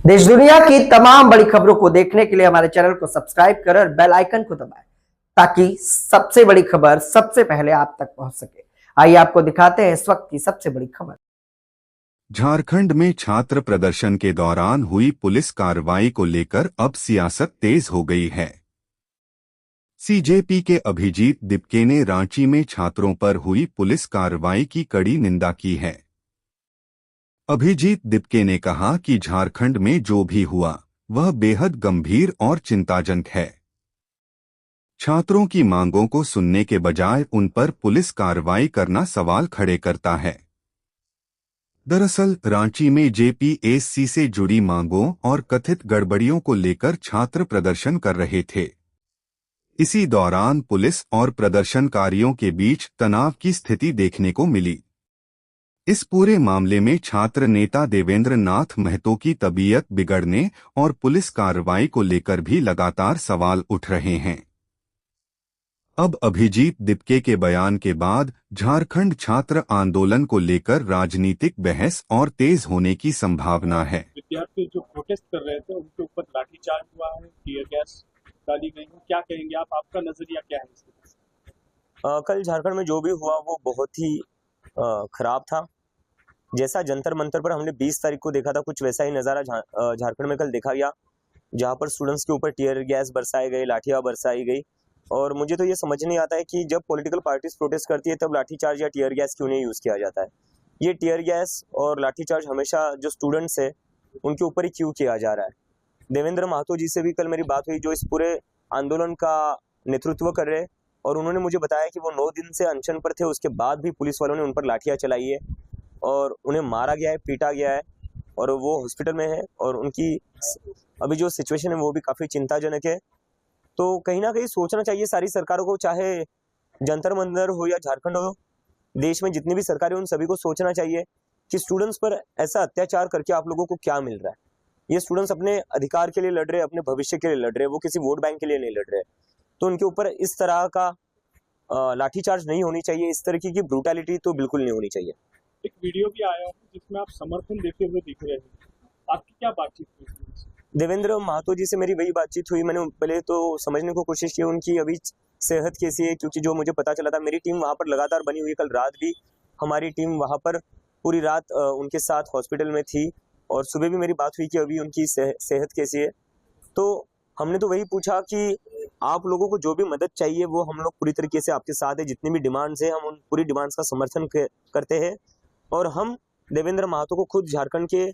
देश दुनिया की तमाम बड़ी खबरों को देखने के लिए हमारे चैनल को सब्सक्राइब करें और बेल आइकन को दबाएं ताकि सबसे बड़ी खबर सबसे पहले आप तक पहुंच सके। आइए आपको दिखाते हैं इस वक्त की सबसे बड़ी खबर। झारखंड में छात्र प्रदर्शन के दौरान हुई पुलिस कार्रवाई को लेकर अब सियासत तेज हो गई है। सीजेपी के अभिजीत दिपके ने रांची में छात्रों पर हुई पुलिस कार्रवाई की कड़ी निंदा की है। अभिजीत दिपके ने कहा कि झारखंड में जो भी हुआ वह बेहद गंभीर और चिंताजनक है। छात्रों की मांगों को सुनने के बजाय उन पर पुलिस कार्रवाई करना सवाल खड़े करता है। दरअसल रांची में जेपीएससी से जुड़ी मांगों और कथित गड़बड़ियों को लेकर छात्र प्रदर्शन कर रहे थे। इसी दौरान पुलिस और प्रदर्शनकारियों के बीच तनाव की स्थिति देखने को मिली। इस पूरे मामले में छात्र नेता देवेंद्र नाथ महतो की तबीयत बिगड़ने और पुलिस कार्रवाई को लेकर भी लगातार सवाल उठ रहे हैं। अब अभिजीत दिपके के बयान के बाद झारखंड छात्र आंदोलन को लेकर राजनीतिक बहस और तेज होने की संभावना है। विद्यार्थी जो प्रोटेस्ट कर रहे थे उनके ऊपर लाठीचार्ज हुआ है, टीयर गैस डाली गई है, क्या कहेंगे आप? आपका नजरिया क्या है इसके? कल झारखंड में जो भी हुआ वो बहुत ही खराब था। जैसा जंतर मंतर पर हमने 20 तारीख को देखा था, कुछ वैसा ही नज़ारा झारखंड में कल देखा गया, जहां पर स्टूडेंट्स के ऊपर टीयर गैस बरसाए गए, लाठियां बरसाई गई। और मुझे तो ये समझ नहीं आता है कि जब पॉलिटिकल पार्टीज प्रोटेस्ट करती है तब लाठीचार्ज या टीयर गैस क्यों नहीं यूज किया जाता है। ये टीयर गैस और लाठीचार्ज हमेशा जो स्टूडेंट्स है उनके ऊपर ही क्यों किया जा रहा है। देवेंद्र महतो जी से भी कल मेरी बात हुई, जो इस पूरे आंदोलन का नेतृत्व कर रहे, और उन्होंने मुझे बताया कि वो 9 दिन से अनशन पर थे, उसके बाद भी पुलिस वालों ने उन पर लाठियां चलाई है और उन्हें मारा गया है, पीटा गया है, और वो हॉस्पिटल में है और उनकी अभी जो सिचुएशन है वो भी काफ़ी चिंताजनक है। तो कहीं ना कहीं सोचना चाहिए सारी सरकारों को, चाहे जंतर मंतर हो या झारखंड हो, देश में जितनी भी सरकारें उन सभी को सोचना चाहिए कि स्टूडेंट्स पर ऐसा अत्याचार करके आप लोगों को क्या मिल रहा है। ये स्टूडेंट्स अपने अधिकार के लिए लड़ रहे हैं, अपने भविष्य के लिए लड़ रहे हैं, वो किसी वोट बैंक के लिए नहीं लड़ रहे। तो उनके ऊपर इस तरह का लाठीचार्ज नहीं होनी चाहिए, इस तरह की ब्रूटैलिटी तो बिल्कुल नहीं होनी चाहिए। एक वीडियो भी आया है जिसमें आप समर्थन देते हुए दिख रहे हैं, आपकी क्या बातचीत हुई? देवेंद्र महतो जी से मेरी वही बातचीत हुई। मैंने पहले तो समझने को कोशिश की उनकी अभी सेहत कैसी है, क्योंकि जो मुझे पता चला था मेरी टीम वहाँ पर लगातार बनी हुई है। कल रात भी हमारी टीम वहाँ पर पूरी रात उनके साथ हॉस्पिटल में थी, और सुबह भी मेरी बात हुई कि अभी उनकी सेहत कैसी है। तो हमने तो वही पूछा कि आप लोगों को जो भी मदद चाहिए वो हम लोग पूरी तरीके से आपके साथ है, जितनी भी डिमांड्स है हम उन पूरी डिमांड्स का समर्थन करते हैं। और हम देवेंद्र महतो को खुद झारखंड के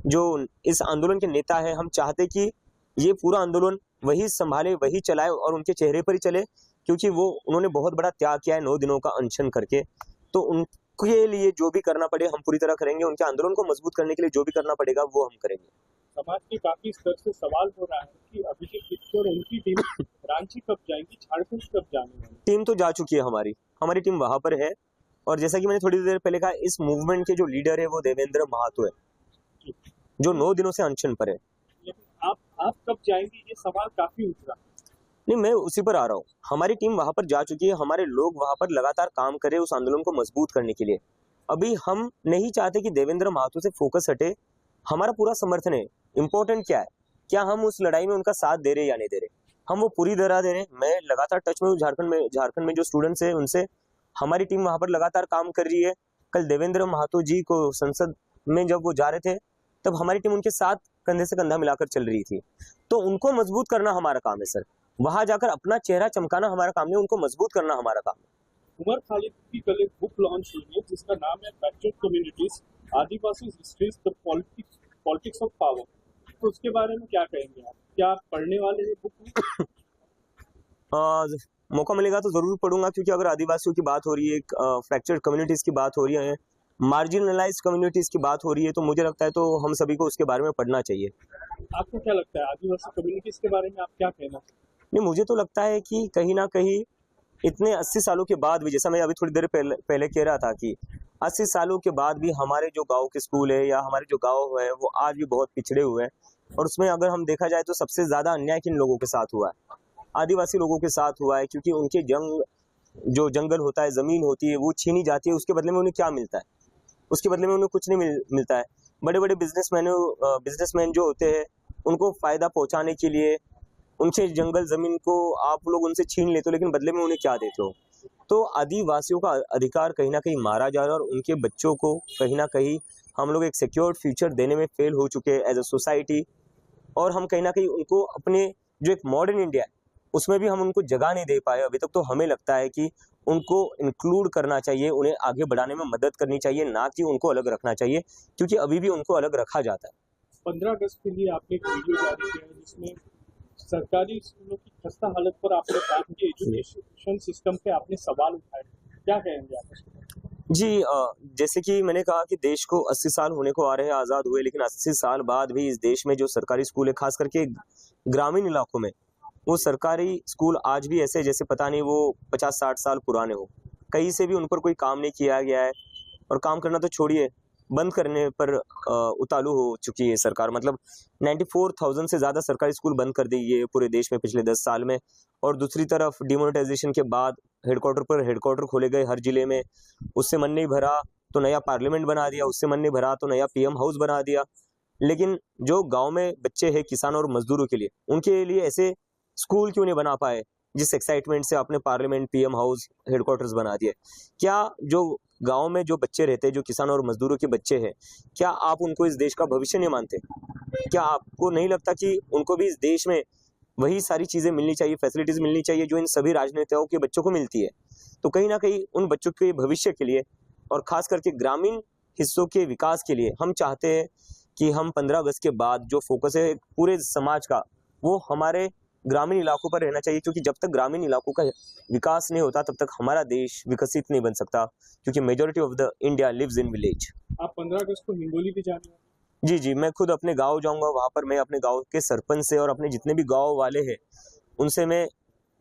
जो इस आंदोलन के नेता है, हम चाहते कि ये पूरा आंदोलन वही संभाले, वही चलाए और उनके चेहरे पर ही चले, क्योंकि उन्होंने बहुत बड़ा त्याग किया है 9 दिनों का अनशन करके। तो उनके लिए जो भी करना पड़े हम पूरी तरह करेंगे, उनके आंदोलन को मजबूत करने के लिए जो भी करना पड़ेगा वो हम करेंगे। समाज के काफी स्तर से सवाल हो रहा है कि अभिजीत दिपके और उनकी टीम रांची कब जाएंगी, झारखंड कब जाने वाली? टीम तो जा चुकी है, हमारी टीम वहां पर है, और जैसा कि मैंने थोड़ी देर पहले कहा, इस मूवमेंट के जो लीडर है वो देवेंद्र महतो है, जो 9 दिनों से अनशन पर है। आप कब जाएंगे, ये सवाल काफी उठ रहा है। नहीं, मैं उसी पर आ रहा हूँ। हमारी टीम वहां पर जा चुकी है, हमारे लोग वहां पर लगातार काम कर रहे हैं उस आंदोलन को मजबूत करने के लिए। अभी हम नहीं चाहते कि देवेंद्र महतो से फोकस हटे, हमारा पूरा समर्थन है। इम्पोर्टेंट क्या है, क्या हम उस लड़ाई में उनका साथ दे रहे या नहीं दे रहे, हम वो पूरी तरह दे रहे। मैं लगातार टच में हूँ झारखंड में जो स्टूडेंट्स है उनसे। हमारी टीम वहां पर लगातार काम कर रही है। कल देवेंद्र महतो जी को संसद में जब वो जा रहे थे तब हमारी टीम उनके साथ कंधे से कंधा मिलाकर चल रही थी। तो उनको मजबूत करना हमारा काम है सर, वहां जाकर अपना चेहरा चमकाना हमारा काम नहीं, उनको मजबूत करना हमारा काम है। उमर खालिद की कल एक बुक लॉन्च हुई है जिसका नाम है fractured communities, Adivasi histories the politics of power. तो उसके बारे में क्या कहेंगे आप? क्या आप पढ़ने वाले हैं बुक? मौका मिलेगा तो जरूर पढ़ूंगा, क्योंकि अगर आदिवासियों की बात हो रही है, फ्रैक्चर्ड कम्युनिटीज की बात हो रही है, मार्जिनलाइज्ड कम्युनिटीज की बात हो रही है, तो मुझे लगता है तो हम सभी को उसके बारे में पढ़ना चाहिए। आपको क्या लगता है आदिवासी कम्युनिटीज के बारे में आप क्या कहना चाहते हैं? नहीं, मुझे तो लगता है कि कहीं ना कहीं इतने 80 सालों के बाद भी, जैसा मैं अभी थोड़ी देर पहले कह रहा था कि 80 सालों के बाद भी हमारे जो गांव के स्कूल है या हमारे जो गांव है वो आज भी बहुत पिछड़े हुए हैं। और उसमें अगर हम देखा जाए तो सबसे ज्यादा अन्याय किन लोगों के साथ हुआ है? आदिवासी लोगों के साथ हुआ है, क्योंकि उनके जो जंगल होता है, जमीन होती है, वो छीनी जाती है। उसके बदले में उन्हें क्या मिलता है? उसके बदले में उन्हें कुछ नहीं मिलता है। बड़े बड़े बिजनेसमैन जो होते हैं उनको फायदा पहुंचाने के लिए उनसे जंगल जमीन को आप लोग उनसे छीन लेते हो, लेकिन बदले में उन्हें क्या देते हो? तो आदिवासियों का अधिकार कहीं ना कहीं मारा जा रहा है और उनके बच्चों को कहीं ना कहीं हम लोग एक सिक्योर्ड फ्यूचर देने में फेल हो चुके हैं एज अ सोसाइटी। और हम कहीं ना कहीं उनको अपने जो एक मॉडर्न इंडिया है उसमें भी हम उनको जगह नहीं दे पाए अभी तक। तो हमें लगता है कि उनको इंक्लूड करना चाहिए, उन्हें आगे बढ़ाने में मदद करनी चाहिए, ना कि उनको अलग रखना चाहिए, क्योंकि अभी भी उनको अलग रखा जाता है। 15 अगस्त के लिए आपने एक वीडियो जारी किया है जिसमें सरकारी स्कूलों की खस्ता हालत पर आपने बात की, एजुकेशन सिस्टम पे आपने सवाल उठाए, क्या कहेंगे आप इसमें? जी, जैसे कि मैंने कहा कि देश को 80 साल होने को आ रहे हैं आज़ाद हुए, लेकिन 80 साल बाद भी इस देश में जो सरकारी स्कूल है, खास करके ग्रामीण इलाकों में, वो सरकारी स्कूल आज भी ऐसे जैसे पता नहीं वो 50-60 साल पुराने हो। कहीं से भी उन पर कोई काम नहीं किया गया है, और काम करना तो छोड़िए, बंद करने पर उतालू हो चुकी है सरकार। मतलब 94,000 से ज़्यादा सरकारी स्कूल बंद कर दी है पूरे देश में पिछले 10 साल में। और दूसरी तरफ डिमोनेटाइजेशन के बाद हेडक्वार्टर पर हेडक्वार्टर खोले गए हर जिले में, उससे मन नहीं भरा तो नया पार्लियामेंट बना दिया, उससे मन नहीं भरा तो नया पीएम हाउस बना दिया। लेकिन जो गांव में बच्चे हैं किसानों और मजदूरों के लिए, उनके लिए ऐसे स्कूल क्यों नहीं बना पाए जिस एक्साइटमेंट से आपने पार्लियामेंट, पीएम हाउस, हेडक्वार्टर्स बना दिए? क्या जो गांव में जो बच्चे रहते हैं, जो किसानों और मजदूरों के बच्चे हैं, क्या आप उनको इस देश का भविष्य नहीं मानते? क्या आपको नहीं लगता कि उनको भी इस देश में वही सारी चीजें मिलनी चाहिए, फैसिलिटीज मिलनी चाहिए जो इन सभी राजनेताओं के बच्चों को मिलती है? तो कहीं ना कहीं उन बच्चों के भविष्य के लिए और खास करके ग्रामीण हिस्सों के विकास के लिए हम चाहते हैं कि हम 15 अगस्त के बाद जो फोकस है पूरे समाज का, वो हमारे ग्रामीण इलाकों पर रहना चाहिए, क्योंकि जब तक ग्रामीण इलाकों का विकास नहीं होता तब तक हमारा देश विकसित नहीं बन सकता, क्योंकि majority of the India lives in village. आप 15 अगस्त को हिंगोली भी जाने वाले हैं। जी जी, मैं खुद अपने गांव जाऊंगा, वहां पर मैं अपने गांव के सरपंच से और अपने जितने भी गांव वाले हैं उनसे मैं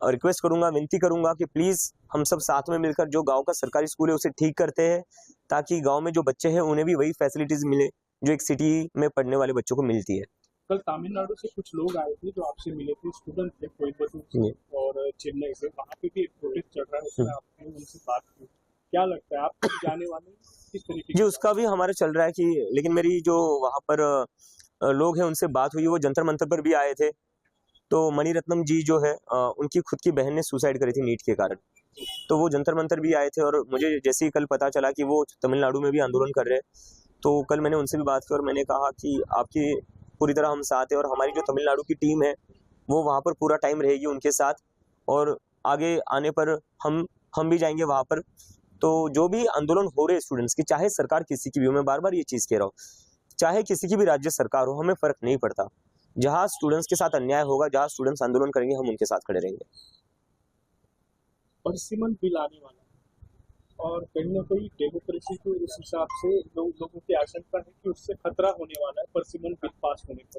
रिक्वेस्ट करूंगा, विनती करूंगा कि प्लीज हम सब साथ में मिलकर जो गांव का सरकारी स्कूल है उसे ठीक करते हैं, ताकि गांव में जो बच्चे हैं उन्हें भी वही फैसिलिटीज मिले जो एक सिटी में पढ़ने वाले बच्चों को मिलती है। कल तमिलनाडु से कुछ लोग आए थे जो आपसे मिले थे, स्टूडेंट थे कोयम्बटूर से और चेन्नई से, वहाँ पे भी एक प्रोटेस्ट चल रहा है, उसमें आपने उनसे बात की, क्या लगता है आप कब जाने वाले हैं, किस तरीके जी, उसका भी हमारा चल रहा है कि, लेकिन मेरी जो वहाँ पर लोग हैं उनसे बात हुई, वो जंतर मंतर पर भी आए थे। तो मणिरत्नम जी जो है, उनकी खुद की बहन ने सुसाइड करी थी नीट के कारण, तो वो जंतर मंतर भी आए थे। और मुझे जैसे ही कल पता चला कि वो तमिलनाडु में भी आंदोलन कर रहे हैं, तो कल मैंने उनसे भी बात की और मैंने कहा कि आपकी पूरी तरह हम साथ हैं, और हमारी जो तमिलनाडु की टीम है वो वहाँ पर पूरा टाइम रहेगी उनके साथ, और आगे आने पर हम भी जाएंगे वहाँ पर। तो जो भी आंदोलन हो रहे स्टूडेंट्स के, चाहे सरकार किसी की भी हो, मैं बार बार ये चीज़ कह रहा हूँ, चाहे किसी की भी राज्य सरकार हो, हमें फर्क नहीं पड़ता। जहाँ स्टूडेंट्स के साथ अन्याय होगा, जहाँ स्टूडेंट्स आंदोलन करेंगे, हम उनके साथ खड़े रहेंगे। परसिमन बिल आने वाला है और कहीं ना कहीं डेमोक्रेसी को उस हिसाब से लोगों की आशंका है कि उससे खतरा होने वाला है परसिमन बिल पास होने पर,